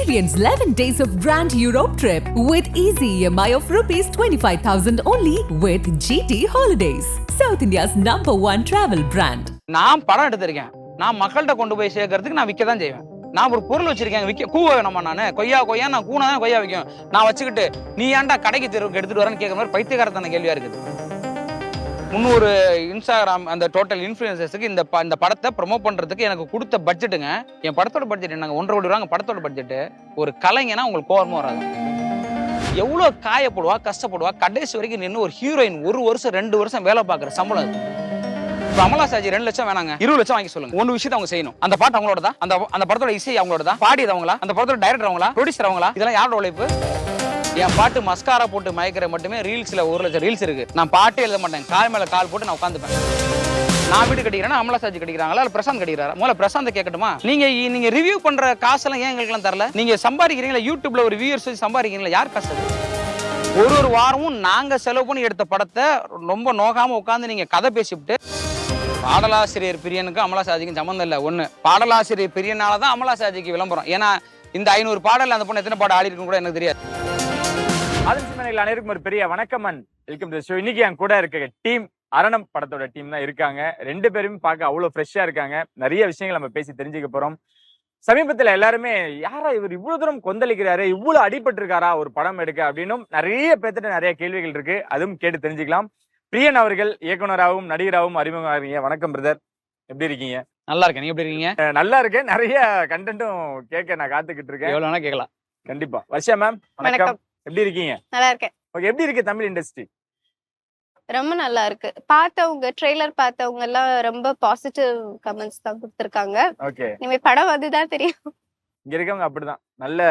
Experience 11 days of Grand Europe trip with easy EMI of rupees 25,000 only with GT Holidays, South India's #1 travel brand. நான் படம் எடுத்திருக்கேன். நான் மக்கள்கிட்ட கொண்டு போய் சேர்க்கறதுக்கு நான் விற்க தான் செய்வேன். நான் ஒரு பொருள் வச்சிருக்கேன், விற்க கூவ வேணாமா நானு? கொய்யா கொய்யா நான் கூனா தான் கொய்யா விற்கும். நான் வச்சுக்கிட்டு நீ ஏன்டா கடைக்கு தெருவுக்கு எடுத்துட்டு வரேன்னு கேட்குற மாதிரி பைத்தியக்காரத்தான கேள்வியா இருக்குது. 300 இன்ஸ்டாகிராம் அந்த டோட்டல் இன்ஃப்ளூயன்சர்ஸுக்கு இந்த படத்தை ப்ரொமோட் பண்றதுக்கு எனக்கு கொடுத்த பட்ஜெட்டுங்க, என் படத்தோட பட்ஜெட் என்னங்க 1.5 கோடி ரூபாங்க படத்தோட பட்ஜெட்டு. ஒரு கலைஞனா உங்களுக்கு கோபமா வராது? எவ்வளவு காயப்படுவா, கஷ்டப்படுவா, கடைசி வரைக்கும் நின்று ஒரு ஹீரோயின் 1 வருஷம் 2 வருஷம் வேலை பார்க்குற சம்பளம் அது. இப்போ அமலா சாஜி 2 லட்சம் வேணாங்க, 20 லட்சம் வாங்கி சொல்லுங்க. ஒன்று விஷயத்தை அவங்க செய்யணும். அந்த பாட்டு அவங்களோட தான், அந்த படத்தோட இசை அவங்களோட தான், பாடியது அவங்களா, அந்த படத்தோட டைரக்டர் அவங்களா, ப்ரொடியூசர் அவங்களா, இதெல்லாம் யாரோட உழைப்பு? என் பாட்டு மஸ்காரா போட்டு மயக்கிற மட்டுமே ரீல்ஸ்ல 1 லட்சம் ரீல்ஸ் இருக்கு. நான் பாட்டே எழுத மாட்டேன், கால் மேல கால் போட்டு நான் உட்காந்துப்பேன். நான் வீடு கட்டிக்கிறேன்னா அமலா சாஜி கட்டிக்கிறாங்களா இல்ல பிரசாந்த் கட்டிக்கிறாரா? முதல்ல பிரசாந்த் கேட்கட்டுமா? நீங்க ரிவ்யூ பண்ற காசெல்லாம் ஏன் எங்களுக்கு தரல? நீங்க சம்பாதிக்கிறீங்களா? யூடியூப்ல ஒரு வியூவர்ஸ் வச்சு சம்பாதிக்கிறீங்களா? யார் காசு? ஒரு வாரமும் நாங்க செலவு பண்ணி எடுத்த படத்தை ரொம்ப நோகாம உட்காந்து நீங்க கதை பேசிவிட்டு, பாடலாசிரியர் பிரியனுக்கு அமலா சாஜிக்கும் சம்மந்தம் இல்லை. ஒண்ணு, பாடலாசிரியர் பிரியனாலதான் அமலா சாஜிக்கு விளம்பரம். ஏன்னா இந்த 500 பாடல் அந்த பொண்ணு எத்தனை பாடம் ஆடி இருக்கும் கூட எனக்கு தெரியாது. அனைவருக்கும் ஒரு பெரிய வணக்கம் அண்ட் வெல்கம் டு ஷோ. இன்னைக்கு என் கூட இருக்க டீம் அரணம் படத்தோட டீம் தான் இருக்காங்க. 2 பேரும் பார்க்க அவ்வளவு ஃப்ரெஷ்ஷா இருக்காங்க. நிறைய விஷயங்கள் நம்ம பேசி தெரிஞ்சுக்க போறோம். சமீபத்துல எல்லாருமே யாரா இவர் இவ்வளவு தூரம் கொந்தளிக்கிறாரு, இவ்வளவு அடிபட்டு இருக்காரா ஒரு படம் எடுக்க அப்படின்னும் நிறைய பேர்த்திட்ட நிறைய கேள்விகள் இருக்கு. அதுவும் கேட்டு தெரிஞ்சுக்கலாம். பிரியன் அவர்கள் இயக்குனராகவும் நடிகராகவும் அறிமுகம் ஆகிறீங்க. வணக்கம் பிரதர், எப்படி இருக்கீங்க? நல்லா இருக்கேன், நீங்க எப்படி இருக்கீங்க? நல்லா இருக்கேன். நிறைய கண்டென்ட்டும் கேட்க நான் காத்துக்கிட்டு இருக்கேன். எவ்வளவு வேணா கேட்கலாம். கண்டிப்பா. வர்ஷா மேம் வணக்கம், எப்படி இருக்கீங்க? நல்லா இருக்கேன். ஓகே, எப்படி இருக்கு தமிழ் இண்டஸ்ட்ரி? ரொம்ப நல்லா இருக்கு. பார்த்தவங்க ட்ரெய்லர் பார்த்தவங்க எல்லாம் ரொம்ப பாசிட்டிவ் கமெண்ட்ஸ் தான் கொடுத்திருக்காங்க. ஓகே, இனிமே படம் வந்துதான் தெரியும். இங்க இருக்கவங்க அப்படிதான், நல்ல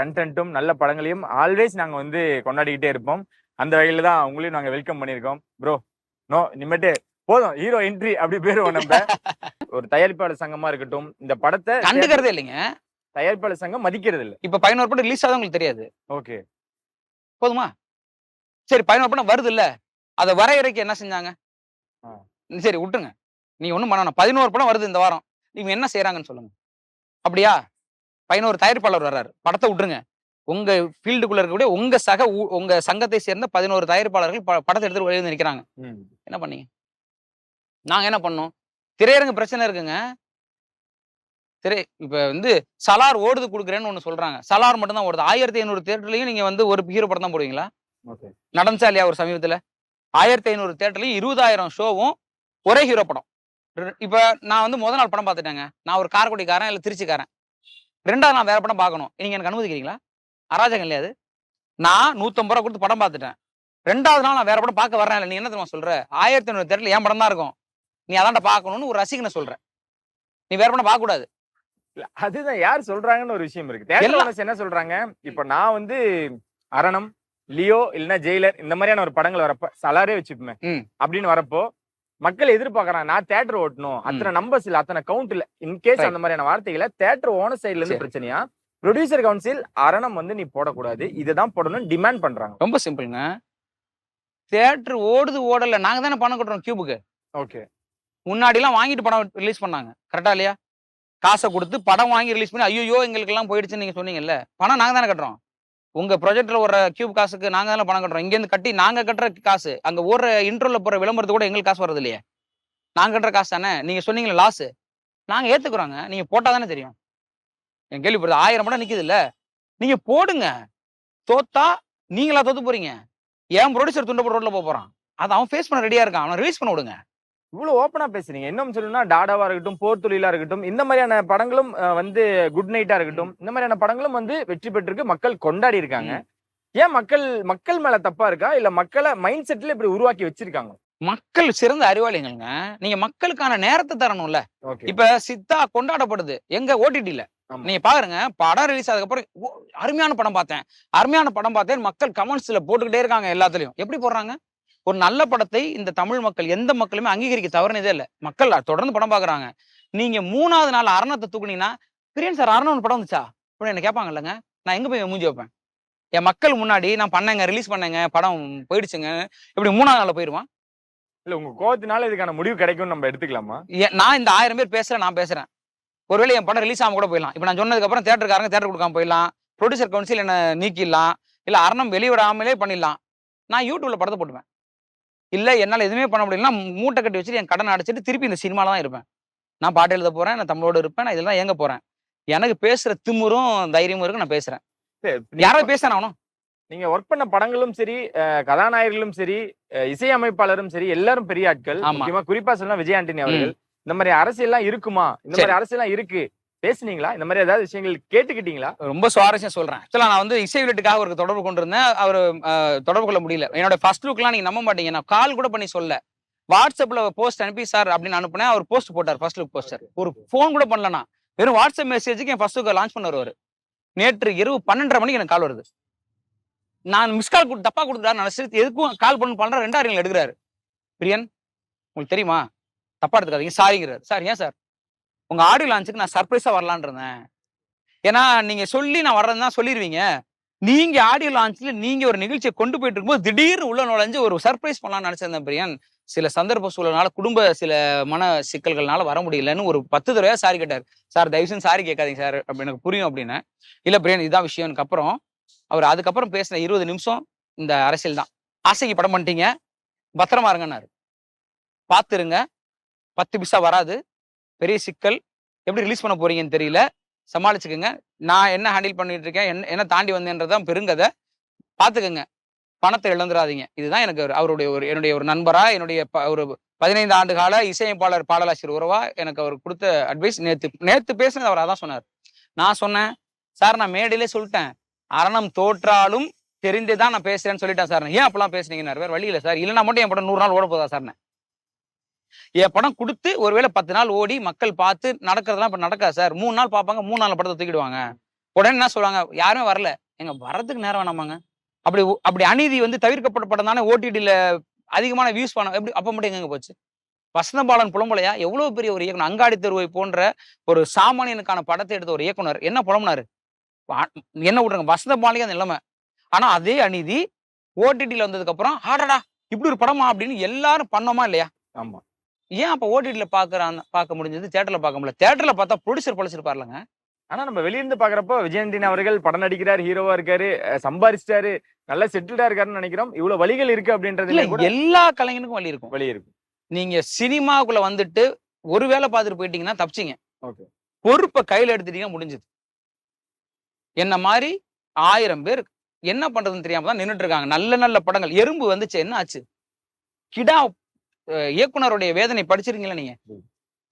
கண்டென்ட்டும் நல்ல படங்களையும் ஆல்வேஸ் நாங்க வந்து கொண்டாடிக்கிட்டே இருப்போம். அந்த வகையில தான் உங்களையும் நாங்க வெல்கம் பண்ணியிருக்கோம். ப்ரோ நோ இனிமேட்டு போதும் ஹீரோ என்ட்ரி அப்படி பேருவோம். நம்ம ஒரு தயாரிப்பாளர் சங்கமா இருக்கட்டும், இந்த படத்தை கண்டுக்கிறதே இல்லைங்க. தயாரிப்பாளர் சங்கம் மதிக்கிறது இல்லை. இப்ப 11 படம் ரிலீஸ் ஆகுது உங்களுக்கு தெரியாது. ஓகே, போதுமா? சரி, 11 படம் வருது இல்ல, அதை வரையறைக்கு என்ன செஞ்சாங்க? சரி விட்டுருங்க, நீ ஒண்ணும் பண்ணணும். 11 படம் வருது இந்த வாரம், நீங்க என்ன செய்யறாங்கன்னு சொல்லுங்க. அப்படியா? 11 தயாரிப்பாளர் வர்றாரு, படத்தை விட்டுருங்க. உங்க ஃபீல்டுக்குள்ள இருக்கக்கூடிய உங்க சங்கத்தை சேர்ந்த 11 தயாரிப்பாளர்கள் படத்தை எடுத்து வெளியே வந்து நிக்கிறாங்க. என்ன பண்ணீங்க? நாங்க என்ன பண்ணோம்? திரையரங்கு பிரச்சனை இருக்குங்க. இப்ப வந்து சலார் ஓடுது கொடுக்குறேன்னு ஒண்ணு சொல்றாங்க. சலார் மட்டும் தான் ஓடுது. 1500 தியேட்டர்லயும் நீங்க வந்து ஒரு ஹீரோ படம் தான் போடுவீங்களா? நடந்துச்சா இல்லையா? ஒரு சமீபத்துல 1500 தியேட்டர்லயும் 20,000 ஷோவும் ஒரே ஹீரோ படம். இப்ப நான் வந்து முதல் நாள் படம் பார்த்துட்டேங்க. நான் ஒரு காரைக்குடிக்காரன் இல்ல திருச்சிக்காரன். 2வது நாள் வேற படம் பார்க்கணும், நீங்க எனக்கு அனுமதிக்கிறீங்களா? அராஜகம் இல்லையா அது? நான் 150 ரூபா கொடுத்து படம் பார்த்துட்டேன். 2வது நாள் நான் வேற படம் பார்க்க வர்றேன். நீ என்ன தெரியுமா சொல்ற? 1500 தியேட்டர்ல என் படம் தான் இருக்கும், நீ அதான்ட பார்க்கணும்னு ஒரு ரசிகனை சொல்ற. நீ வேற படம் பார்க்க கூடாது. அதுதான் யார் சொல்றாங்கன்னு ஒரு விஷயம் இருக்கு. தேட்டர் என்ன சொல்றாங்க, இப்ப நான் வந்து அரணம், லியோ இல்லைன்னா ஜெயிலர் இந்த மாதிரியான ஒரு படங்கள் வரப்ப சலாரே வச்சுப்போமே அப்படின்னு வரப்போ மக்கள் எதிர்பார்க்கறாங்க, நான் தேட்டர் ஓட்டணும், அத்தனை நம்பர்ஸ் இல்ல, அத்தனை கவுண்ட் இல்ல. இன்கேஸ் அந்த மாதிரியான வார்த்தைகளை தேட்டர் ஓனர் சைட்ல இருந்து பிரச்சனையா, ப்ரொடியூசர் கவுன்சில் அரணம் வந்து நீ போடக்கூடாது, இதுதான் போடணும் டிமாண்ட் பண்றாங்க. ரொம்ப சிம்பிள்ங்க. தியேட்டர் ஓடுது ஓடல, நாங்க தானே பணம் கட்டுறோம் கியூபுக்கு. ஓகே, முன்னாடி எல்லாம் வாங்கிட்டு படம் ரிலீஸ் பண்ணாங்க, கரெக்டா இல்லையா? காசை கொடுத்து படம் வாங்கி ரிலீஸ் பண்ணி ஐயோ எங்களுக்கு எல்லாம் போயிடுச்சுன்னு நீங்க சொன்னீங்கல்ல, பணம் நாங்க தானே கட்டுறோம். உங்க ப்ராஜெக்ட்ல ஒரு கியூப் காசுக்கு நாங்க தானே பணம் கட்டுறோம். இங்க இருந்து கட்டி நாங்க கட்டுற காசு, அங்க ஒரு இன்ட்ரோல போற விளம்பரத்து கூட எங்களுக்கு காசு வரது இல்லையே, நாங்க கட்டுற காசு தானே. நீங்க சொன்னீங்களா லாஸ், நாங்க ஏத்துக்குறோங்க, நீங்க போட்டா தானே தெரியும். என் கேள்விப்படுது 1000 படம் நிக்குது இல்ல, நீங்க போடுங்க. தோத்தா நீங்களா தோத்து போறீங்க. ஏன் ப்ரொடியூசர் துண்டப்பட்ட ரோட்ல போறான், அதை அவன் ஃபேஸ் பண்ண ரெடியா இருக்கான், அவனை ரிலீஸ் பண்ண விடுங்க. இவ்வளவு ஓப்பனா பேசுறீங்க. இன்னும் சொல்லணும்னா டாடாவா இருக்கட்டும், போர் தொழிலா இருக்கட்டும், இந்த மாதிரியான படங்களும் வந்து குட் நைட்டா இருக்கட்டும், இந்த மாதிரியான படங்களும் வந்து வெற்றி பெற்றிருக்கு, மக்கள் கொண்டாடி இருக்காங்க. ஏன் மக்கள் மேல தப்பா இருக்கா, இல்ல மக்களை மைண்ட் செட்ல இப்படி உருவாக்கி வச்சிருக்காங்க? மக்கள் சிறந்த அறிவாளிகள்ங்க. நீங்க மக்களுக்கான நேரத்தை தரணும்ல. இப்ப சித்தா கொண்டாடப்படுது எங்க ஓடிடில, நீங்க பாருங்க. படம் ரிலீஸ் ஆனதுக்கு அப்புறம் அருமையான படம் பார்த்தேன் மக்கள் கமெண்ட்ஸ்ல போட்டுக்கிட்டே இருக்காங்க. எல்லாத்துலயும் எப்படி போடுறாங்க? ஒரு நல்ல படத்தை இந்த தமிழ் மக்கள் எந்த மக்களுமே அங்கீகரிக்க தவறுனதே இல்லை. மக்கள் தொடர்ந்து படம் பாக்குறாங்க. நீங்க 3வது நாள் அரணத்தை தூக்குனீங்கன்னா, பிரியன் சார் அரணம் படம் வந்துச்சா அப்படின்னு என்ன கேட்பாங்க இல்லைங்க. நான் எங்க போய் மூஞ்சி வைப்பேன்? என் மக்கள் முன்னாடி நான் பண்ணேங்க, ரிலீஸ் பண்ணேங்க, படம் போயிடுச்சுங்க, இப்படி 3வது நாள்ல போயிருவான். இல்ல உங்க கோவத்தினால இதுக்கான முடிவு கிடைக்கும்னு நம்ம எடுத்துக்கலாமா? நான் இந்த 1000 பேர் பேசுறேன், நான் பேசுறேன். ஒருவேளை என் படம் ரிலீஸ் ஆகாம கூட போயிடலாம். இப்ப நான் சொன்னதுக்கு அப்புறம் தியேட்டருக்காரங்க தியேட்டர் கொடுக்காம போயிடலாம். ப்ரொடியூசர் கவுன்சில் என்ன நீக்கிடலாம். இல்ல அரணம் வெளிவிடாமலே பண்ணிடலாம். நான் யூடியூப்ல படத்தை போட்டுவேன். இல்ல என்னால எதுவுமே பண்ண முடியலன்னா மூட்டை கட்டி வச்சுட்டு என் கடனை அடைச்சிட்டு திருப்பி இந்த சினிமால தான் இருப்பேன். நான் பாட்டு எழுத போறேன். நான் தமிழோட இருப்பேன். நான் இதெல்லாம் இயங்க போறேன். எனக்கு பேசுற திமிரும் தைரியமும் இருக்கு. நான் பேசுறேன். யாராவது பேசுறேன் ஆகணும். நீங்க ஒர்க் பண்ண படங்களும் சரி, கதாநாயகர்களும் சரி, இசையமைப்பாளரும் சரி, எல்லாரும் பெரிய ஆட்கள். ஆமா. முக்கியமா குறிப்பா சொன்னா விஜய் ஆண்டனி அவர்கள். இந்த மாதிரி அரசியல்லாம் இருக்குமா? இந்த மாதிரி அரசியல்லாம் இருக்கு. பேசுனீங்களா? இந்த மாதிரி ஏதாவது விஷயங்கள் கேட்டுக்கிட்டீங்களா? ரொம்ப சுவாரஸ்யம் சொல்றேன். ஆக்சுவலா நான் வந்து இசை வெளியீட்டுக்காக ஒரு தொடர்பு கொண்டிருந்தேன். அவரு தொடர்பு கொள்ள முடியல. என்னோட ஃபர்ஸ்ட் லுக்லாம் நீங்க நம்ப மாட்டீங்க. நான் கால் கூட பண்ணி சொல்ல. வாட்ஸ்அப்ல போஸ்ட் அனுப்பி சார் அப்படின்னு அனுப்புனேன். அவர் போஸ்ட் போட்டார். First look poster. ஒரு ஃபோன் கூட பண்ணல நான். வெறும் வாட்ஸ்அப் மெசேஜுக்கு என் ஃபர்ஸ்ட் லுக் லான்ச் பண்ண வருவாரு. நேற்று இரவு 12:30 மணிக்கு எனக்கு கால் வருது. நான் மிஸ் கால் தப்பா கொடுத்துட்டாரு நினைச்சு எதுக்கும் கால் பண்றேன். 2 ரீல் எடுக்கிறாரு. பிரியன் உங்களுக்கு தெரியுமா? தப்பா எடுத்துக்காதீங்க. சாரிங்கிறாரு. சார் ஏன் சார்? உங்க ஆடியோ லான்ச்சுக்கு நான் சர்ப்ரைஸா வரலான்னு இருந்தேன். ஏன்னா நீங்க சொல்லி நான் வர்றேன்னு தான் சொல்லிருவீங்க. நீங்க ஆடியோ லான்ச்ல நீங்க ஒரு நிகழ்ச்சியை கொண்டு போயிட்டு இருக்கும்போது திடீர்னு உள்ள நுழைஞ்சு ஒரு சர்ப்ரைஸ் பண்ணலாம்னு நினைச்சிருந்தேன் பிரியன். சில சந்தர்ப்ப சூழல்னால குடும்ப சில மன சிக்கல்கள்னால வர முடியலன்னு ஒரு 10 தடவையா சாரி கேட்டார். சார் தயவு செஞ்சு சாரி கேட்காதீங்க சார் அப்படி எனக்கு புரியும் அப்படின்னு. இல்ல பிரியன் இதான் விஷயம். அப்புறம் அவர் அதுக்கப்புறம் பேசின 20 நிமிஷம் இந்த அரசியல் தான். ஆசைக்கு படம் பண்ணிட்டீங்க, பத்திரமா இருங்கன்னாரு. பாத்துருங்க, 10 பைசா வராது, பெரிய சிக்கல், எப்படி ரிலீஸ் பண்ண போறீங்கன்னு தெரியல, சமாளிச்சுக்கோங்க. நான் என்ன ஹேண்டில் பண்ணிட்டு இருக்கேன், என்ன தாண்டி வந்தேன்றதான் பெருங்கதை. பாத்துக்கோங்க, பணத்தை இழந்துடாதீங்க. இதுதான் எனக்கு என்னுடைய ஒரு நண்பரா, என்னுடைய ஒரு 15 ஆண்டு கால இசையமைப்பாளர் பாடலாசிரியர் உறவா எனக்கு அவர் கொடுத்த அட்வைஸ். நேத்து பேசினது அவர் அதான் சொன்னார். நான் சொன்னேன் சார், நான் மேடையிலே சொல்லிட்டேன், அரணம் தோற்றாலும் தெரிந்துதான் நான் பேசுறேன்னு சொல்லிட்டேன் சார். ஏன் அப்பெல்லாம் பேசுனீங்கன்னாரு. வேற வழி இல்லை சார், இல்லைன்னா மட்டும் என் படம் 100 நாள் ஓட போதா சார்? என் படம் கொடுத்து ஒருவேளை 10 நாள் ஓடி மக்கள் பார்த்து நடக்கிறதுலாம் இப்ப நடக்காது சார். 3 நாள் பார்ப்பாங்க, 3 நாள் படத்தை தூக்கிடுவாங்க. உடனே என்ன சொல்லுவாங்க, யாருமே வரல, எங்க வர்றதுக்கு நேரம் வேணாமாங்க. அப்படி அநீதி வந்து தவிர்க்கப்பட்ட படம் தானே ஓடிடில அதிகமான வியூஸ் பண்ண. எப்படி அப்ப மட்டும் எங்க போச்சு? வசந்தபாலன் புலம்பலையா? எவ்வளவு பெரிய ஒரு இயக்குனர், அங்காடி தெருவை போன்ற ஒரு சாமானியனுக்கான படத்தை எடுத்த ஒரு இயக்குனர் என்ன புலம்புனாரு? என்ன விடுறாங்க, வசந்தபாலிக்கு அந்த நிலைமை. ஆனா அதே அநீதி ஓடிடில வந்ததுக்கு அப்புறம் ஆடடா இப்படி ஒரு படமா அப்படின்னு எல்லாரும் பண்ணோமா இல்லையா? ஆமா. ஏன் அப்ப ஓடிடில பார்க்க முடிஞ்சது, தியேட்டர்ல பார்க்க முடியல? தியேட்டர்ல பார்த்தா ப்ரொடியூசர் பழிச்சிருப்பாருலங்க. ஆனா நம்ம வெளியிருந்து பாக்குறப்போ விஜய் ஆண்டனி அவர்கள் படம் நடிக்கிறார், ஹீரோவா இருக்காரு, சம்பாரிச்சிட்டாரு, நல்லா செட்டில்டா இருக்காருன்னு நினைக்கிறோம். இவ்வளவு வழிகள் இருக்கு அப்படின்றது கூட எல்லா கலைஞனுக்கும் வழி இருக்கும். வழி இருக்கும். நீங்க சினிமாக்குள்ள வந்துட்டு ஒரு வேலை பார்த்துட்டு போயிட்டீங்கன்னா தப்பிச்சிங்க. ஓகே. பொறுப்பை கையில எடுத்துட்டீங்கன்னா முடிஞ்சது. என்ன மாதிரி 1000 பேர் என்ன பண்றதுன்னு தெரியாம தான் நின்னுட்டு இருக்காங்க. நல்ல நல்ல படங்கள். எறும்பு வந்துச்சு, என்ன ஆச்சு? கிடா இயக்குனருடைய வேதனை படிச்சிருக்கீங்களா நீங்க?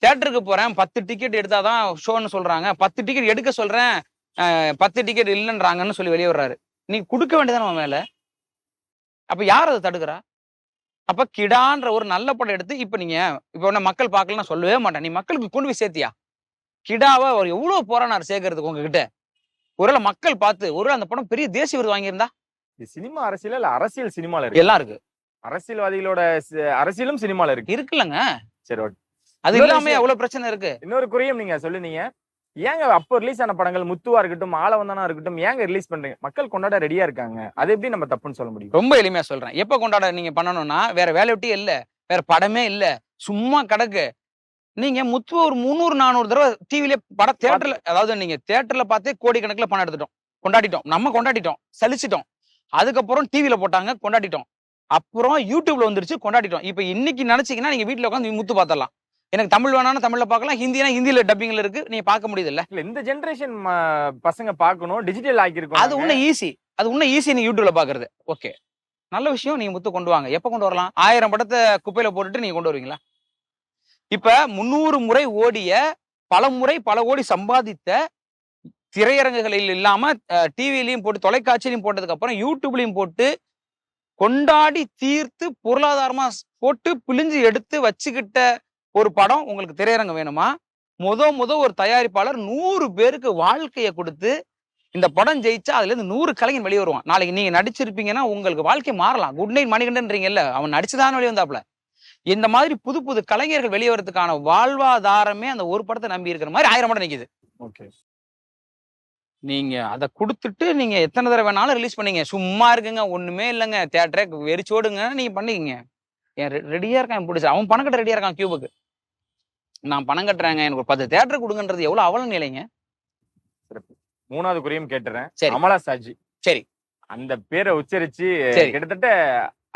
தியேட்டருக்கு போறேன், 10 டிக்கெட் எடுத்தாதான் ஷோன்னு சொல்றாங்க. 10 டிக்கெட் எடுக்க சொல்றேன், 10 டிக்கெட் இல்லைன்றாங்கன்னு சொல்லி வெளியே வர்றாரு. நீ கொடுக்க வேண்டியதான மேல. அப்ப யார் அதை தடுக்கிறா? அப்ப கிடான்ற ஒரு நல்ல படம் எடுத்து இப்ப மக்கள் பார்க்கலன்னு சொல்லவே மாட்டேன். நீ மக்களுக்கு கொண்டு போய் சேர்த்தியா? கிடாவை அவர் எவ்வளவு போறானார் சேர்க்கறதுக்கு உங்ககிட்ட. ஒருவேளை மக்கள் பார்த்து ஒருவேளை அந்த படம் பெரிய தேசிய விருது வாங்கியிருந்தா? சினிமா அரசியல் இல்ல அரசியல் சினிமால இருக்கு. எல்லாம் இருக்கு. அரசியல்வாதிகளோட அரசியலும் சினிமால இருக்கு. இருக்குல்லங்க. சரி, ஓகே. அது இல்லாம எவ்வளவு பிரச்சனை இருக்கு. இன்னொரு குறையும் நீங்க சொல்லுனீங்க, ஏங்க அப்போ ரிலீஸ் ஆன படங்கள் முத்துவா இருக்கட்டும், ஆளவந்தானா இருக்கட்டும், ஏங்க ரிலீஸ் பண்றீங்க? மக்கள் கொண்டாட ரெடியா இருக்காங்க, அது எப்படி நம்ம தப்புன்னு சொல்ல முடியும்? ரொம்ப எளிமையா சொல்றேன். எப்ப கொண்டாட நீங்க பண்ணணும்னா, வேற வேலையே இல்ல, வேற படமே இல்ல, சும்மா கிடக்கு. நீங்க முத்துவ ஒரு 300 400 தடவை டிவில படம் தியேட்டர்ல, அதாவது நீங்க தியேட்டர்ல பார்த்தே கோடிக்கணக்கில் பணம் எடுத்துட்டோம், கொண்டாடிட்டோம், நம்ம கொண்டாடிட்டோம், சலிச்சிட்டோம். அதுக்கப்புறம் டிவில போட்டாங்க, கொண்டாடிட்டோம். அப்புறம் யூடியூப்ல வந்துருச்சு, கொண்டாடிட்டோம். இப்ப இன்னைக்கு நினைச்சீங்கன்னா நீங்க வீட்டுல உட்காந்து முத்து பார்த்தலாம். எனக்கு தமிழ் வேணாலும் தமிழ்ல பார்க்கலாம், ஹிந்தினா ஹிந்தியில டப்பிங்ல இருக்கு, நீங்க பார்க்க முடியுது இல்ல? இந்த ஜெனரேஷன் பசங்க பார்க்கணும், டிஜிட்டல் ஆக்கிருக்கோம். அது இன்னும் ஈஸி, நீங்க யூடியூப்ல பாக்குறது. ஓகே, நல்ல விஷயம். நீங்க முத்து கொண்டு வாங்க. எப்ப கொண்டு வரலாம்? 1000 படத்தை குப்பையில போட்டுட்டு நீங்க கொண்டு வருவீங்களா? இப்ப 300 முறை ஓடிய, பல முறை பல கோடி சம்பாதித்த திரையரங்குகளில் இல்லாம டிவிலையும் போட்டு, தொலைக்காட்சியிலையும் போட்டதுக்கு அப்புறம் யூடியூப்லயும் போட்டு கொண்டாடி தீர்த்து பொருளாதாரமா போட்டு பிழிஞ்சு எடுத்து வச்சுக்கிட்ட ஒரு படம் உங்களுக்கு திரையரங்கம் வேணுமா? முத ஒரு தயாரிப்பாளர் 100 பேருக்கு வாழ்க்கையை கொடுத்து இந்த படம் ஜெயிச்சா அதுல இருந்து 100 கலைஞன் வெளியே வருவான். நாளைக்கு நீங்க நடிச்சிருப்பீங்கன்னா உங்களுக்கு வாழ்க்கை மாறலாம். குட் நைட் மணிகண்டன்றீங்கல்ல, அவன் நடிச்சுதான் வெளியே வந்தாப்ல. இந்த மாதிரி புது புது கலைஞர்கள் வெளியே வரதுக்கான வாழ்வாதாரமே அந்த ஒரு படத்தை நம்பி இருக்கிற மாதிரி 1000 படம் நிக்குது. ஓகே. நீங்க அதை கொடுத்துட்டு நீங்க எத்தனை தடவை வேணாலும் ரிலீஸ் பண்ணீங்க. சும்மா இருக்குங்க, ஒண்ணுமே இல்லைங்க, தியேட்டரை வெறிச்சோடுங்க, நீங்க பண்ணிக்கங்க. ரெடியா இருக்கான் பிடிச்ச, அவன் பணம் கட்ட ரெடியா இருக்கான் கியூபுக்கு. நான் பணம் கட்டுறேங்க, எனக்கு ஒரு 10 தியேட்டர் கொடுங்கன்றது எவ்வளவு அவல நிலைங்க. சிறப்பு. 3வது குறியும் கேட்டுறேன். சரி. அமலா சாஜி. சரி. அந்த பேரை உச்சரிச்சு சரி. கிட்டத்தட்ட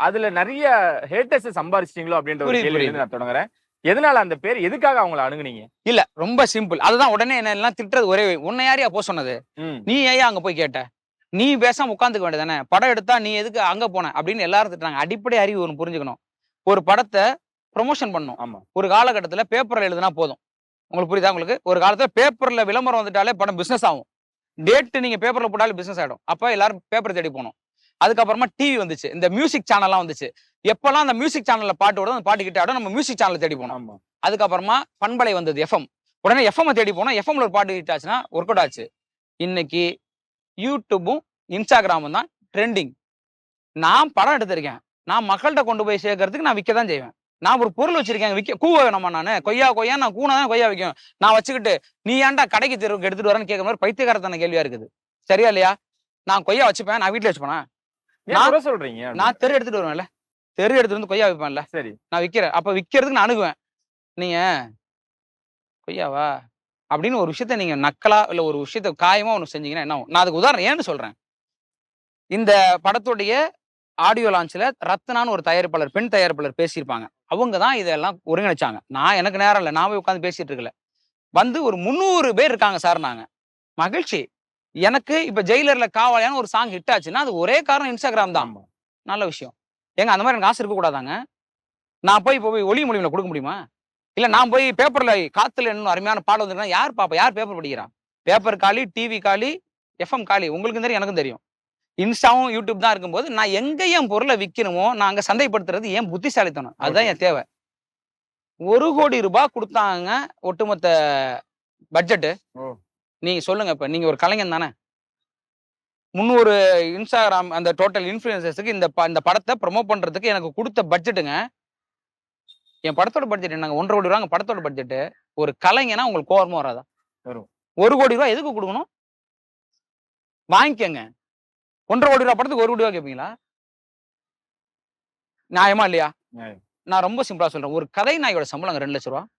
அதுல நிறைய ஹேட்டர்ஸ் சம்பாரிச்சிட்டீங்களோ அப்படின்ற ஒரு புரியுது, கேள்வி புரியுது. நான் தொடங்குறேன். எதனால அந்த பேர், எதுக்காக அவங்கள அணுகுனீங்க? இல்ல ரொம்ப சிம்பிள். அதுதான் உடனே என்ன எல்லாம் திட்டுறது ஒரே உன்னை யாரையா போ சொன்னது? ம். நீ ஏன் அங்க போய் கேட்ட? நீ பேசாம உட்காந்துக்க வேண்டியதானே? படம் எடுத்தா நீ எதுக்கு அங்க போன? அப்படின்னு எல்லாரும் திட்டுறாங்க. அடிப்படை அறிவு ஒண்ணு புரிஞ்சுக்கணும். ஒரு படத்தை ப்ரொமோஷன் பண்ணணும். ஆமா. ஒரு காலகட்டத்துல பேப்பர்ல எழுதுனா போதும். உங்களுக்கு புரியுதா உங்களுக்கு? ஒரு காலத்துல பேப்பர்ல விளம்பரம் வந்துட்டாலே படம் பிசினஸ் ஆகும். டேட் நீங்க பேப்பர்ல போட்டாலே பிசினஸ் ஆயிடும். அப்ப எல்லாரும் பேப்பர் தேடி போனோம். அதுக்கப்புறமா டிவி வந்துச்சு. இந்த மியூசிக் சேனல்லாம் வந்துச்சு. எப்பெல்லாம் அந்த மியூசிக் சேனல்ல பாட்டு ஓடும், அந்த பாட்டு கிட்ட ஆடும், நம்ம மியூசிக் சேனல் தேடி போனோம். ஆமா. அதுக்கப்புறமா பண்பலை வந்தது எஃப்எம். உடனே எஃப்எம் தேடி போனோம். எஃப்எம்ல ஒரு பாட்டு ஹிட் ஆச்சுன்னா ஒர்க் அவுட் ஆச்சு. இன்னைக்கு யூடியூபும் இன்ஸ்டாகிராமும் தான் ட்ரெண்டிங். நான் படம் எடுத்திருக்கேன். நான் மக்கள்கிட்ட கொண்டு போய் சேர்க்கறதுக்கு நான் விற்க தான் செய்வேன். நான் ஒரு பொருள் வச்சிருக்கேன், விற்க கூவ வேணாமா நானு? கொய்யா கொய்யா நான் கூனா தான் கொய்யா விற்கும். நான் வச்சுக்கிட்டு நீ ஏன்டா கடைக்கு தெருவுக்கு எடுத்துட்டு வரேன்னு கேட்குற மாதிரி பைத்தியக்காரத்தன கேள்வியா இருக்குது. சரியா இல்லையா? நான் கொய்யா வச்சுப்பேன், நான் வீட்டுல வச்சுப்பேனா? ஏன் குறை சொல்றீங்க? நான் தெரு எடுத்துட்டு வருவேன்ல, தெரு எடுத்துட்டு வந்து கொய்யா விற்பேன்ல. சரி. நான் விற்கிறேன். அப்ப விற்கிறதுக்கு நான் அணுகுவேன். நீங்க கொய்யாவா அப்படின்னு ஒரு விஷயத்த நீங்க நக்கலா இல்ல ஒரு விஷயத்த காயமா ஒண்ணு செஞ்சீங்கன்னா என்ன ஆகும்? நான் அதுக்கு உதாரணம் ஏன்னு சொல்றேன். இந்த படத்துடைய ஆடியோ லான்ச்ல ரத்னான்னு ஒரு தயாரிப்பாளர், பெண் தயாரிப்பாளர் பேசியிருப்பாங்க. அவங்க தான் இதெல்லாம் ஒருங்கிணைச்சாங்க. எனக்கு நேரம் இல்ல. நான் போய் உட்கார்ந்து பேசிட்டு இருக்கல. வந்து ஒரு 300 பேர் இருக்காங்க சார் நாங்க. மகிழ்ச்சி. எனக்கு இப்ப ஜெயிலர்ல காவாலியான்னு ஒரு சாங் ஹிட் ஆச்சுன்னா, அது ஒரே காரணம் இன்ஸ்டாகிராம் தான். ஆமா. நல்ல விஷயம். ஏங்க அந்த மாதிரி எனக்கு ஆசை இருக்க கூடாதாங்க? நான் போய் ஒளி மொழியில கொடுக்க முடியுமா? இல்ல நான் போய் பேப்பர்ல காத்துல என்ன அருமையான பாடம் வந்திருக்கா யார் பாப்பா? யார் பேப்பர் படிக்கிறா? பேப்பர் காலி, டிவி காலி, எஃப்எம் காலி. உங்களுக்கும் தெரியும், எனக்கும் தெரியும். இன்ஸ்டாவும் யூடியூப் தான் இருக்கும்போது நான் எங்க என் பொருளை விற்கணுமோ நான் அங்க சந்தைப்படுத்துறது ஏன் புத்திசாலித்தனம். அதுதான் என் தேவை. 1 கோடி ரூபாய் கொடுத்தாங்க ஒட்டுமொத்த பட்ஜெட். ஓ. நீங்க சொல்லுங்க, இப்ப நீங்க ஒரு கலைஞன் தானே? 300 இன்ஸ்டாகிராம் அந்த டோட்டல் இன்ஃபுளுசர்ஸ்க்கு இந்த படத்தை ப்ரொமோட் பண்றதுக்கு எனக்கு கொடுத்த பட்ஜெட்டுங்க. என் படத்தோட பட்ஜெட் என்னங்க? 1.5 கோடி ரூபாங்க படத்தோட பட்ஜெட். ஒரு கலைஞனா உங்களுக்கு கோவமா வராதா? வரும். 1 கோடி ரூபாய் எதுக்கு கொடுக்கணும்? வாங்கிக்கங்க. 1.5 கோடி ரூபாய் படத்துக்கு 1 கோடி ரூபாய் கேட்பீங்களா? நியாயமா இல்லையா? நியாயம். நான் ரொம்ப சிம்பிளா சொல்றேன். ஒரு கதை நாயோட சம்பளம் 2 லட்சம் ரூபாய்.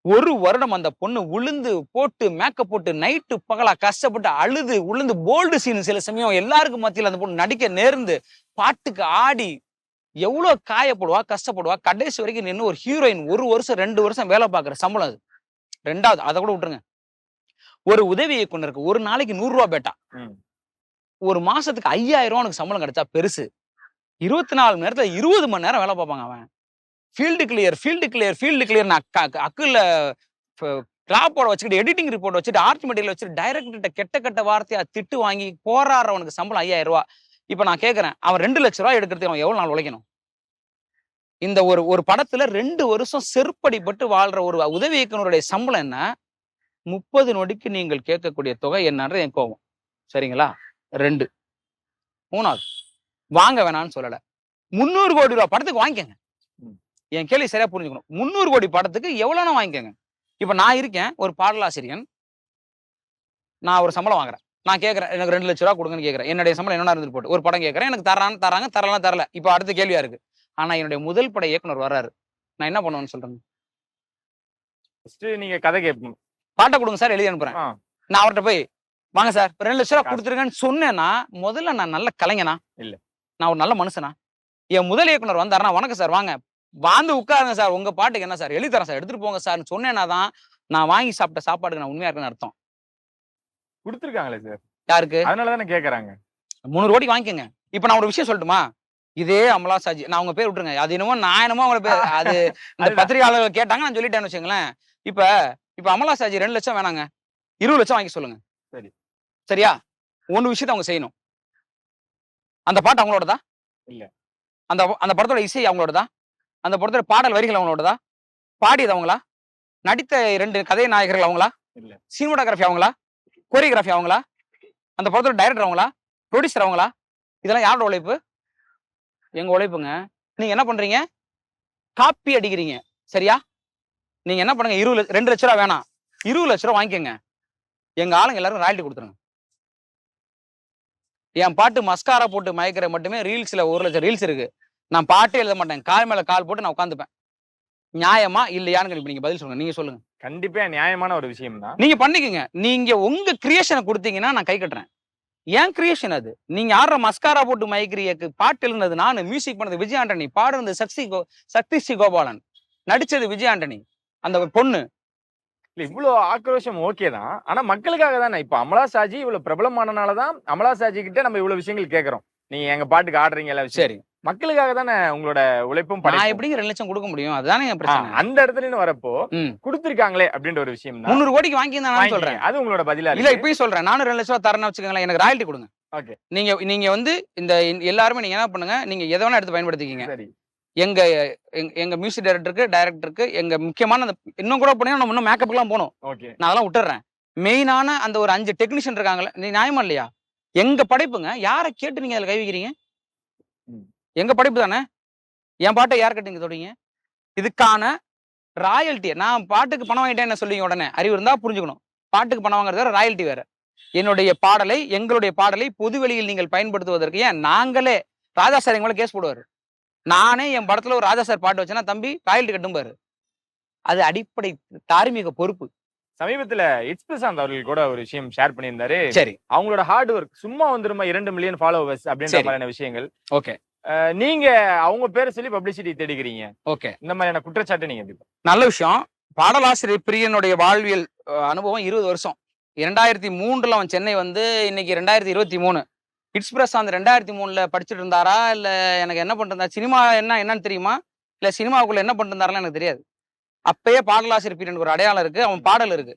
1 வருடம் அந்த பொண்ணு உளுந்து போட்டு மேக்கப் போட்டு நைட்டு பகலா கஷ்டப்பட்டு அழுது உளுந்து போல்டு சீன் சில சமயம் எல்லாருக்கும் மத்தியில் அந்த பொண்ணு நடிக்க நேர்ந்து பாட்டுக்கு ஆடி எவ்வளவு காயப்படுவா, கஷ்டப்படுவா. கடைசி வரைக்கும் நின்று ஒரு ஹீரோயின் 1 வருஷம் 2 வருஷம் வேலை பார்க்குற சம்பளம் அது. 2வது அதை கூட விட்டுருங்க. ஒரு உதவி இயக்குனருக்கு ஒரு நாளைக்கு 100 ரூபாய் பேட்டா. ஒரு மாசத்துக்கு 5000 உனக்கு சம்பளம் கிடைச்சா பெருசு. 24 மணி நேரத்துல 20 மணி நேரம் வேலை பார்ப்பாங்க அவன். ஃபீல்டு கிளியர் அக்குல கிளாப்போட வச்சுக்கிட்டு எடிட்டிங் ரிப்போர்ட் வச்சுட்டு ஆர்ட் மெட்டீரியல் வச்சுட்டு டைரக்டர்கிட்ட கெட்ட வார்த்தையா திட்டு வாங்கி போராடுறவனுக்கு சம்பளம் 5000 ரூபாய். இப்ப நான் கேட்கிறேன், அவன் 2 லட்சம் ரூபாய் எடுக்கிறதுக்கு அவன் எவ்வளவு நாள் உழைக்கணும்? இந்த ஒரு படத்துல 2 வருஷம் செருப்படிப்பட்டு வாழ்ற ஒரு உதவி இயக்குனருடைய சம்பளம் என்ன? 30 நொடிக்கு நீங்கள் கேட்கக்கூடிய தொகை என்னன்றது என் கோபம். சரிங்களா? 2. 3வது வாங்க வேணாம்னு சொல்லல. 300 கோடி ரூபாய் படத்துக்கு வாங்கிக்கங்க. என் கேள்வி சரியா புரிஞ்சுக்கணும். 300 கோடி படத்துக்கு எவ்வளவுனா வாங்கிக்கங்க. இப்ப நான் இருக்கேன் ஒரு பாடலாசிரியன். நான் ஒரு சம்பளம் வாங்குறேன். நான் கேட்கிறேன், எனக்கு 2 லட்சம் ரூபாய் கொடுங்கன்னு கேட்கிறேன். என்னுடைய சம்பளம் என்னன்னா இருந்துட்டு போட்டு ஒரு படம் கேட்கிறேன், எனக்கு தராங்க, தரல. இப்ப அடுத்த கேள்வியா இருக்கு. ஆனா என்னுடைய முதல் பட இயக்குனர் வர்றாரு, நான் என்ன பண்ணுவேன்னு சொல்றேன்? நீங்க கதை கேட்பீங்க, பாட்டை கொடுங்க சார், எழுதி அனுப்புறேன். நான் அவர்கிட்ட போய் வாங்க சார் 2 லட்சம் ரூபாய் கொடுத்துருங்கன்னு சொன்னேன்னா முதல்ல நான் நல்ல கலைஞனா இல்ல, நான் ஒரு நல்ல மனுஷனா? என் முதல் இயக்குனர் வந்தாருன்னா வணக்கம் சார் வாங்க வந்து உட்காருங்க சார், உங்க பாட்டுக்கு என்ன சார் எழுதி தரேன் சார், எடுத்துட்டு போங்க சார்னு சொன்னேன்னா தான் நான் வாங்கி சாப்பிட்ட சாப்பாடுக்கு நான் உண்மையா இருக்குன்னு அர்த்தம். கொடுத்துருக்காங்களே சார். யாருக்கு? அதனாலதானே கேக்குறாங்க. 300 கோடி வாங்கிக்கங்க. இப்ப நான் ஒரு விஷயம் சொல்லட்டுமா? இதே அமலா சாஜி, நான் உங்க பேர் விட்டுருங்க, அது என்னமோ நான் என்னமோ அவங்க பேர் அது இந்த பத்திரிகையாளர்கள் கேட்டாங்க, நான் சொல்லிட்டேன்னு வச்சுங்களேன். இப்ப அமலா சாஜி 2 லட்சம் வேணாங்க, 20 லட்சம் வாங்கி சொல்லுங்க. சரி, சரியா? ஒன்னு விஷயத்தை அவங்க செய்யணும். அந்த பாட்டு அவங்களோடதா? இல்ல. அந்த படத்தோட இசை அவங்களோடதா? அந்த படத்தோட பாடல் வரிகள் அவங்களோடதா? பாடியது அவங்களா? நடித்த 2 கதை நாயகர்கள் அவங்களா? இல்ல. சினிமாட்டோகிராஃபி அவங்களா? கோரியோகிராஃபி அவங்களா? அந்த படத்தோட டைரக்டர் அவங்களா? ப்ரொடியூசர் அவங்களா? இதெல்லாம் யாரோட உழைப்பு? எங்க உழைப்புங்க. நீங்க என்ன பண்றீங்க? காப்பி அடிக்கிறீங்க. சரியா? நீங்க என்ன பண்ணுங்க, 2 லட்சம் ரூபாய் வேணாம், 20 லட்சம் ரூபாய் வாங்கிக்கங்க. எங்க ஆளுங்க எல்லாரும் ராயல்டி கொடுத்துருங்க. என் பாட்டு மஸ்காரா போட்டு மயக்கிற மட்டுமே ரீல்ஸ்ல 1 லட்சம் ரீல்ஸ் இருக்கு. நான் பாட்டே எழுத மாட்டேன், கால் மேல கால் போட்டு நான் உட்காந்துப்பேன். நியாயமா இல்லையான்னு இப்ப நீங்க பதில் சொல்லுங்க. நீங்க சொல்லுங்க. கண்டிப்பா நியாயமான ஒரு விஷயம் தான். நீங்க பண்ணிக்கங்க. நீங்க உங்க கிரியேஷனை கொடுத்தீங்கன்னா நான் கை கட்டுறேன். ஏன் கிரியேஷன் அது? நீங்க ஆடுற மஸ்காரா போட்டு மயக்கிரியக்கு பாட்டு எழுந்தது நானு, மியூசிக் பண்ணது விஜய் ஆண்டனி, பாடுனது சக்தி ஸ்ரீ கோபாலன், நடிச்சது விஜய் ஆண்டனி, அந்த பொண்ணு. இல்ல இவ்வளவு ஆக்ரோஷம் ஓகே தான். ஆனா மக்களுக்காக தானே. இப்ப அமலா சாஜி இவ்வளவு பிரபலமானனாலதான் அமலா சாஜி கிட்ட நம்ம இவ்வளவு விஷயங்கள் கேட்கிறோம். நீங்க எங்க பாட்டுக்கு ஆடுறீங்க எல்லா விஷயம். சரி. மக்களுக்காக தானே உங்களோட உழைப்பும் நான் படைப்பும். எப்படிங்க 2 லட்சம் கொடுக்க முடியும்? அதுதானே என் பிரச்சனை. அந்த இடத்துல வரப்போ குடுத்திருக்காங்களே அப்படின்ற ஒரு விஷயம் தான். 300 கோடிக்கு வாங்கி நான் சொல்றேன். அது உங்களோட பதிலா இல்ல இப்பயும் சொல்றேன். நானும் 2 லட்சம் ரூபாய் தரேன்னு வச்சுக்கோங்களேன். எனக்கு ராயல்டி கொடுங்க. ஓகே. நீங்க வந்து இந்த எல்லாருமே நீங்க என்ன பண்ணுங்க, நீங்க எதை வேணா எடுத்து பயன்படுத்திக்கீங்க. சரி. எங்க எங்க மியூசிக் டைரக்டருக்கு எங்க முக்கியமான அந்த இன்னும் கூட போனீங்கன்னா நம்ம இன்னும் மேக்கப்லாம் போணும். ஓகே. நான் அதெல்லாம் விட்டுறேன். மெயினான அந்த ஒரு 5 டெக்னீஷியன் இருக்காங்கல்ல, நீ நியாயமா இல்லையா? எங்க படைப்புங்க. யாரை கேட்டு நீங்க அதுல கை வைக்கிறீங்க? எங்க படைப்பு தானே. என் பாட்டை யார் கேட்டு நீங்க சொல்றீங்க? இதுக்கான ராயல்ட்டி நான் பாட்டுக்கு பணம் வாங்கிட்டேன் என்ன சொல்லுவீங்க உடனே? அறிவு இருந்தா புரிஞ்சுக்கணும். பாட்டுக்கு பணம் வாங்குறது வேற, ராயல்ட்டி வேற. என்னுடைய பாடலை, எங்களுடைய பாடலை பொதுவெளியில் நீங்கள் பயன்படுத்துவதற்கு ஏன் நாங்களே ராஜா சார் எங்களை கேஸ் போடுவாரு. நானே என் படத்துல ஒரு ராஜா சார் பாட்டு வச்சேன்னா தம்பி ராயல்ட்டி கட்டும்பாரு. அது அடிப்படை தார்மீக பொறுப்பு. சமீபத்துல இட்ஸ் பிரசாந்த் அவர்கள் கூட ஒரு விஷயம் ஷேர் பண்ணியிருந்தாரு. சரி. அவங்களோட ஹார்ட் ஒர்க் சும்மா வந்துருமா 2 மில்லியன் ஃபாலோவர்ஸ் அப்படின்ற மாதிரியான விஷயங்கள். ஓகே. நீங்க அவங்க பேரை சொல்லி பப்ளிசிட்டி தேடிக்கிறீங்க. ஓகே. இந்த மாதிரியான குற்றச்சாட்டு நீங்க எப்படி? நல்ல விஷயம். பாடலாசிரியர் பிரியனுடைய வாழ்வியல் அனுபவம் 20 வருஷம். 2003 அவன் சென்னை வந்து இன்னைக்கு 2023. இட்ஸ் பிரசாந்த் 2003 படிச்சுட்டு இருந்தாரா இல்ல எனக்கு என்ன பண்ணிருந்தா சினிமா என்னன்னு தெரியுமா இல்ல சினிமாவுக்குள்ள என்ன பண்ணிருந்தாரா எனக்கு தெரியாது. அப்பயே பாடலாசிரியர் பிரியனுக்கு ஒரு அடையாளம் இருக்கு. அவன் பாடல் இருக்கு.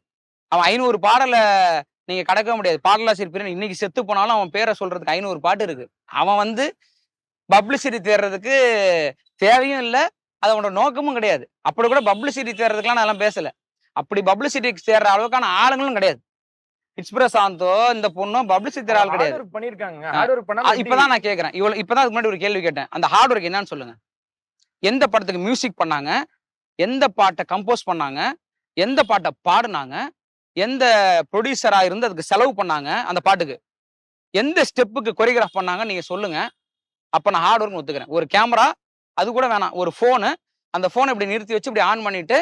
அவன் 500 பாடலை நீங்க கடக்க முடியாது. பாடலாசிரியர் பிரியன் இன்னைக்கு செத்து போனாலும் அவன் பேரை சொல்றதுக்கு 500 பாட்டு இருக்கு. அவன் வந்து பப்ளிசிட்டி தேடுறதுக்கு தேவையும் இல்லை, அது அவனோட நோக்கமும் கிடையாது. அப்படி கூட பப்ளிசிட்டி தேடுறதுக்குலாம் நான் பேசல. அப்படி பப்ளிசிட்டி தேடுற அளவுக்கான ஆளுங்களும் கிடையாது. இட்ஸ் பிரசாந்தோ இந்த பொண்ணும் பப்ளிசிட்டி தேடுற ஆள் கிடையாது. இப்பதான் நான் கேட்கறேன். இப்பதான் அதுக்கு முன்னாடி ஒரு கேள்வி கேட்டேன். அந்த ஹார்ட் ஒர்க் என்னன்னு சொல்லுங்க. எந்த படத்துக்கு மியூசிக் பண்ணாங்க, எந்த பாட்டை கம்போஸ் பண்ணாங்க, எந்த பாட்டை பாடுனாங்க, எந்த ப்ரொடியூசரா இருந்து அதுக்கு செலவு பண்ணாங்க, அந்த பாட்டுக்கு எந்த ஸ்டெப்புக்கு கொரியோகிராஃப் பண்ணாங்க நீங்க சொல்லுங்க. அப்ப நான் ஹார்ட் ஒர்க் ஒத்துக்கிறேன். ஒரு கேமரா அது கூட வேணாம், ஒரு போனு, அந்த போனை இப்படி நிறுத்தி வச்சு இப்படி ஆன் பண்ணிட்டு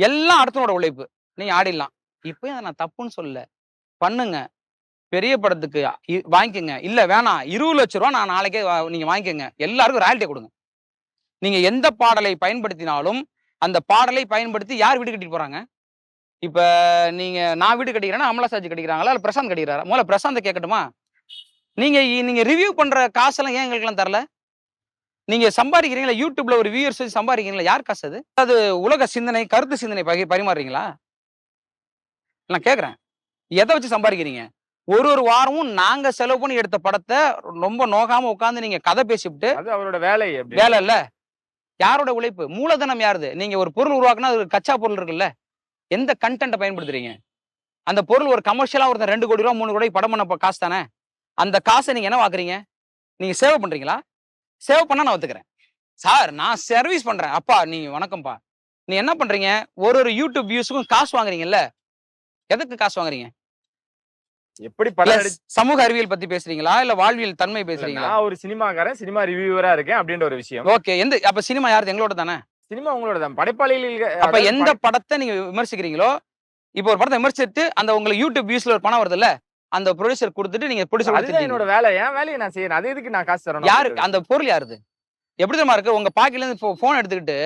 எல்லாம் அடுத்தனோட உழைப்பு நீங்க ஆடிடலாம். இப்பயும் அதை நான் தப்புன்னு சொல்லல. பண்ணுங்க, பெரிய படத்துக்கு வாங்கிக்கோங்க. இல்ல வேணாம் 20 லட்சம் ரூபா நான் நாளைக்கே நீங்க வாங்கிக்கோங்க. எல்லாருக்கும் ராயல்ட்டி கொடுங்க. நீங்க எந்த பாடலை பயன்படுத்தினாலும் அந்த பாடலை பயன்படுத்தி யார் வீடு கட்டிட்டு போறாங்க? இப்ப நீங்க நான் வீடு கட்டிக்கிறேன்னா அமலா சாஜி கட்டிக்கிறாங்களா இல்ல பிரசாந்த் கட்டிக்கிறாரா? முதல்ல பிரசாந்த் கேட்கட்டுமா? நீங்க ரிவ்யூ பண்ற காசெல்லாம் ஏன் எங்களுக்கு எல்லாம் தரல? நீங்க சம்பாதிக்கிறீங்களா? யூடியூப்ல ஒரு வியூவர்ஸ் வச்சு சம்பாதிக்கிறீங்களா? யார் காசு அது? அது உலக சிந்தனை, கருத்து சிந்தனை பரிமாறுறீங்களா? நான் கேக்குறேன். எதை வச்சு சம்பாதிக்கிறீங்க? ஒரு வாரமும் நாங்க செலவு பண்ணி எடுத்த படத்தை ரொம்ப நோகாம உட்கார்ந்து நீங்க கதை பேசிவிட்டு அது அவரோட வேலை இல்ல. யாரோட உழைப்பு? மூலதனம் யாருது? நீங்க ஒரு பொருள் உருவாக்குனா அது கச்சா பொருள் இருக்குல்ல, எந்த கண்டென்ட்டை பயன்படுத்துறீங்க? அந்த பொருள் ஒரு கமர்ஷியலா ஒருத்தர் 2 கோடி ரூபா 3 கோடி படம் பண்ண காசு தானே. அந்த காசை நீங்க என்ன வாக்குறீங்க? நீங்க சேவ் பண்றீங்களா? சேவ் பண்ணா நான் ஒத்துக்கிறேன். சார் நான் சர்வீஸ் பண்றேன். அப்பா நீங்க வணக்கம்ப்பா. நீ என்ன பண்றீங்க? ஒரு யூடியூப் வியூஸுக்கும் காசு வாங்குறீங்கல்ல, எதுக்கு காசு வாங்குறீங்க? எப்படி சமூக அறிவியல் பத்தி பேசுறீங்களா இல்ல வாழ்வியல் தன்மை பேசுறீங்களா? நான் ஒரு சினிமாக்காரன், சினிமா ரிவ்யூவரா இருக்கேன் அப்படின்ற ஒரு விஷயம். ஓகே. அப்ப சினிமா யாரு? எங்களோட தானே. சினிமா உங்களோட தான். படைப்பாளிகள். அப்ப எந்த படத்தை நீங்க விமர்சிக்கிறீங்களோ, இப்போ ஒரு படத்தை விமர்சித்து அந்த உங்களுக்கு யூடியூப் வியூஸ்ல ஒரு பணம் வருது இல்ல, அந்த ப்ரொடியூசர் கொடுத்துட்டு நீங்க ப்ரொடியூசர் அதுதான் என்னோட வேலை. என் வேலையை நான் செய்யறேன். அது எதுக்கு நான் காசு தரணும்? யாரு அந்த பொருள்? யாருது? எப்படி தெரியுமா இருக்கு? உங்க பாக்கெட்ல இருந்து போன் எடுத்துக்கிட்டு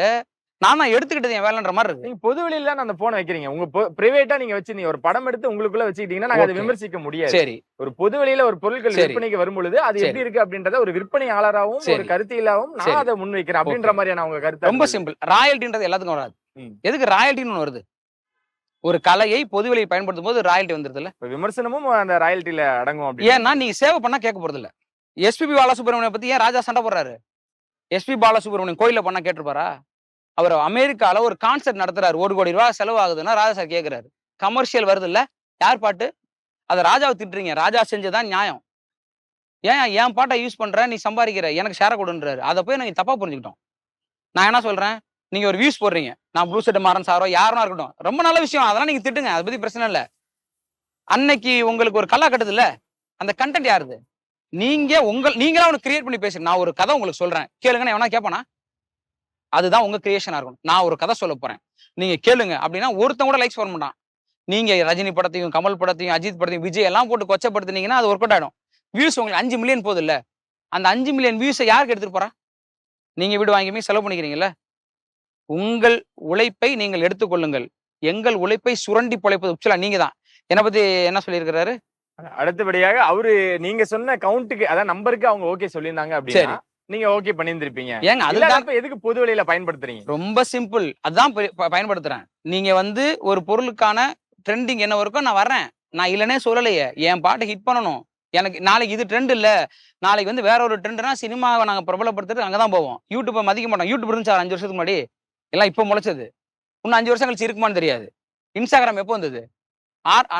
நான் எடுத்துக்கிட்டது என் வேலைன்ற மாதிரி இருக்கு. நீங்க பொது வெளியில அந்த போனை வைக்கிறீங்க. உங்க பிரைவேட்டா நீங்க வச்சு நீங்க ஒரு படம் எடுத்து உங்களுக்குள்ள வச்சுக்கிட்டீங்கன்னா நாங்க அதை விமர்சிக்க முடியாது. சரி. ஒரு பொது வெளியில ஒரு பொருட்கள் விற்பனைக்கு வரும்பொழுது அது எப்படி இருக்கு அப்படின்றத ஒரு விற்பனையாளராகவும் ஒரு கருத்தியலாவும் நான் அதை முன்வைக்கிறேன் அப்படின்ற மாதிரியான உங்க கருத்து. ரொம்ப சிம்பிள். ராயல்ட்டின்றது எல்லாத்துக்கும் வராது. எதுக்கு ராயல்ட்டின்னு ஒண்ணு வருது? ஒரு கலையை பொதுவெளியை பயன்படுத்தும் போது ராயல்ட்டி வந்துருது இல்ல. விமர்சனமும் அந்த ராயல்ட்டில அடங்கும். ஏன்னா நீங்க சேவை பண்ணா கேட்க போறது இல்ல. எஸ்பிபி பாலசுப்ரமணியம் பத்தி ஏன் ராஜா சண்டை போடுறாரு? எஸ்பி பாலசுப்ரமணியம் கோயில பண்ணா கேட்டிருப்பாரா? அவர் அமெரிக்கால ஒரு கான்சர்ட் நடத்துறாரு, 1 கோடி ரூபாய் செலவு ஆகுதுன்னா ராஜா சார் கேட்கிறாரு. கமர்ஷியல் வருது இல்ல, யார் பாட்டு? அதை ராஜாவை திட்டுறீங்க. ராஜா செஞ்சதான் நியாயம். ஏன் என் பாட்டை யூஸ் பண்ற, நீ சம்பாதிக்கிற, எனக்கு ஷேர கொடுன்றாரு. அதை போய் நீங்க தப்பா புரிஞ்சுக்கிட்டோம். நான் என்ன சொல்றேன், நீங்க ஒரு வியூஸ் போடுறீங்க, நான் ப்ளூ செட் மாறன் சாரோ யாருன்னா இருக்கட்டும், ரொம்ப நல்ல விஷயம், அதெல்லாம் நீங்க திட்டுங்க, அதை பத்தி பிரச்சனை இல்ல. அன்னைக்கு உங்களுக்கு ஒரு கல்லா கட்டுது இல்ல, அந்த கண்டென்ட் யாருது? நீங்களா ஒன்று கிரியேட் பண்ணி பேசுங்க. நான் ஒரு கதை உங்களுக்கு சொல்றேன், கேளுங்கன்னு எவனா கேட்பானா? அதுதான் உங்க கிரியேஷனா இருக்கணும். நான் ஒரு கதை சொல்ல போறேன், நீங்க கேளுங்க அப்படின்னா ஒருத்தன் கூட லைக்ஸ் பண்ண மாட்டான். நீங்க ரஜினி படத்தையும், கமல் படத்தையும், அஜித் படத்தையும், விஜய் எல்லாம் போட்டு கொச்சப்படுத்துனீங்கன்னா அது ஒர்க் அவுட் ஆயிடும். வியூஸ் உங்களுக்கு 5 மில்லியன் போகுது இல்ல, அந்த 5 மில்லியன் வியூஸை யாருக்கு எடுத்துட்டு போறா? நீங்க வீடு வாங்கி செலவு பண்ணிக்கிறீங்கல்ல. உங்கள் உழைப்பை நீங்கள் எடுத்துக்கொள்ளுங்கள். எங்கள் உழைப்பை சுரண்டி பிழைப்பது உச்சலா நீங்க தான். என்னை பத்தி என்ன சொல்லியிருக்கிறாரு? அடுத்தபடியாக அவரு நீங்க சொன்ன கவுண்ட்டுக்கு அதான் நம்பருக்கு அவங்க ஓகே சொல்லியிருந்தாங்க அப்படின்னா நீங்க ஓகே பண்ணியிருந்திருப்பீங்க. ஏங்க அதுதான் எதுக்கு பொது வழியில பயன்படுத்துறீங்க? ரொம்ப சிம்பிள். அதான் பயன்படுத்துறேன். நீங்க வந்து ஒரு பொருளுக்கான ட்ரெண்டிங் என்ன இருக்கோ நான் வர்றேன். நான் இல்லனே சொல்லலையே. என் பாட்டு ஹிட் பண்ணணும். எனக்கு நாளைக்கு இது ட்ரெண்ட் இல்ல. நாளைக்கு வந்து வேற ஒரு ட்ரெண்ட்னா சினிமாவை நாங்க பிரபலப்படுத்துறது அங்கதான் போவோம். யூடியூப்பை மதிக்க மாட்டோம். யூடியூப் இருந்துச்சு 5 வருஷத்துக்கு முன்னாடி. எல்லாம் இப்ப முளைச்சது. இன்னும் 5 வருஷம் கழிச்சு இருக்குமான்னு தெரியாது. இன்ஸ்டாகிராம் எப்போ வந்தது?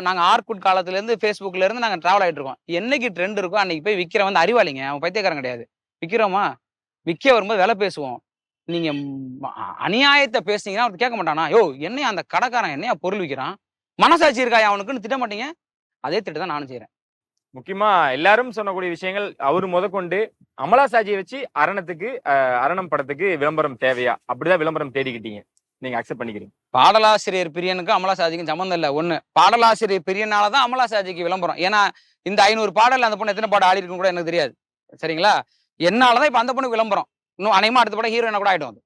நாங்க ஆர்குட் காலத்துல இருந்து Facebookல இருந்து நாங்க டிராவல் ஆயிட்டு இருக்கோம். என்னைக்கு ட்ரெண்ட் இருக்கோ அன்னைக்கு போய் விக்கிற வந்து அறிவாளிங்க. அவன் பைத்தியக்காரன் கிடையாது. விக்கிறோமா? விக்க வரும்போது விலை பேசுவோம். நீங்க அநியாயத்தை பேசுனீங்கன்னா அவர் கேட்க மாட்டானா? யோ என்னையா அந்த கடைக்காரன் என்னையா பொருள் விக்கிறான்? மனசாட்சி இருக்காயா அவனுக்குன்னு திட்ட மாட்டீங்க? அதே திட்டு தான் நானும் செய்யறேன். முக்கியமா எல்லாரும் சொன்னக்கூடிய விஷயங்கள் அவரு முதற்கொண்டு அமலா சாஜியை வச்சு அரணம் படத்துக்கு விளம்பரம் தேவையா? அப்படிதான் விளம்பரம் தேடிக்கிட்டீங்க. நீங்க அக்செப்ட் பண்ணிக்கிறீங்க. பாடலாசிரியர் பிரியனுக்கும் அமலா சாஜிக்கும் சம்மந்தம் இல்ல. ஒண்ணு பாடலாசிரியர் பிரியனாலதான் அமலா சாஜிக்கு விளம்பரம். ஏன்னா இந்த 500 பாடல் அந்த பொண்ணு எத்தனை பாடம் ஆடி இருக்குன்னு கூட எனக்கு தெரியாது. சரிங்களா? என்னாலதான் இப்ப அந்த பொண்ணுக்கு விளம்பரம். இன்னும் அநேகமா அடுத்த படம் ஹீரோயினா கூட ஆயிடும் அது.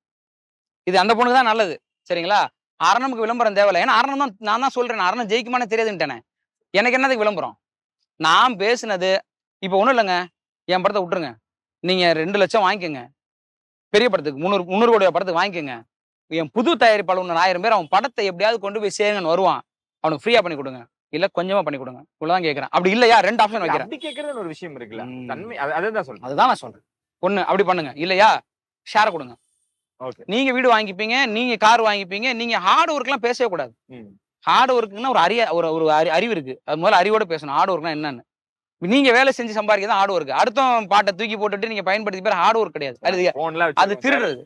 இது அந்த பொண்ணுக்கு தான் நல்லது. சரிங்களா? அரணமுக்கு விளம்பரம் தேவையில்லை. ஏன்னா அரணம் தான் நான் தான் சொல்றேன். அரணம் ஜெயிக்குமானே தெரியாதுன்ட்டேனே. எனக்கு என்னதுக்கு விளம்பரம்? நான் பேசுனது இப்ப ஒண்ணும் இல்லைங்க. என் படத்தை விட்டுருங்க. நீங்க 2 லட்சம் வாங்கிக்கோங்க. பெரிய படத்துக்கு 300 கோடி படத்துக்கு வாங்கிக்கோங்க. என் புது தயாரிப்பாளர் 1000 பேர் அவன் படத்தை எப்படியாவது கொண்டு போய் சேருங்கன்னு வருவான். அவனுக்கு ஃப்ரீயா பண்ணி கொடுங்க. இல்ல கொஞ்சமா பண்ணி கொடுங்க. இவ்வளவுதான் கேட்கிறேன். அப்படி இல்லையா 2 ஆப்ஷன் வைக்கிறேன். அப்படி கேட்கறது ஒரு விஷயம் இருக்குல்ல. தன்மை அதுதான் சொல்றேன். அதுதான் நான் சொல்றேன். ஒண்ணு அப்படி பண்ணுங்க. இல்லையா ஷேர் கொடுங்க. ஓகே. நீங்க வீடு வாங்கிப்பீங்க, நீங்க கார் வாங்கிப்பீங்க. நீங்க ஹார்ட் ஒர்க்லாம் பேசவே கூடாது. ஹார்ட் ஒர்க்குன்னா ஒரு அறிவு இருக்கு. அது முதல்ல அறிவோட பேசணும். ஹார்ட் ஒர்க்னா என்னன்னு. நீங்க வேலை செஞ்சு சம்பாதிக்க தான் ஹார்ட் ஒர்க். அடுத்த பாட்டை தூக்கி போட்டுட்டு நீங்க பயன்படுத்தி பேர் ஹார்ட் ஒர்க் கிடையாது. அது திருடுறது.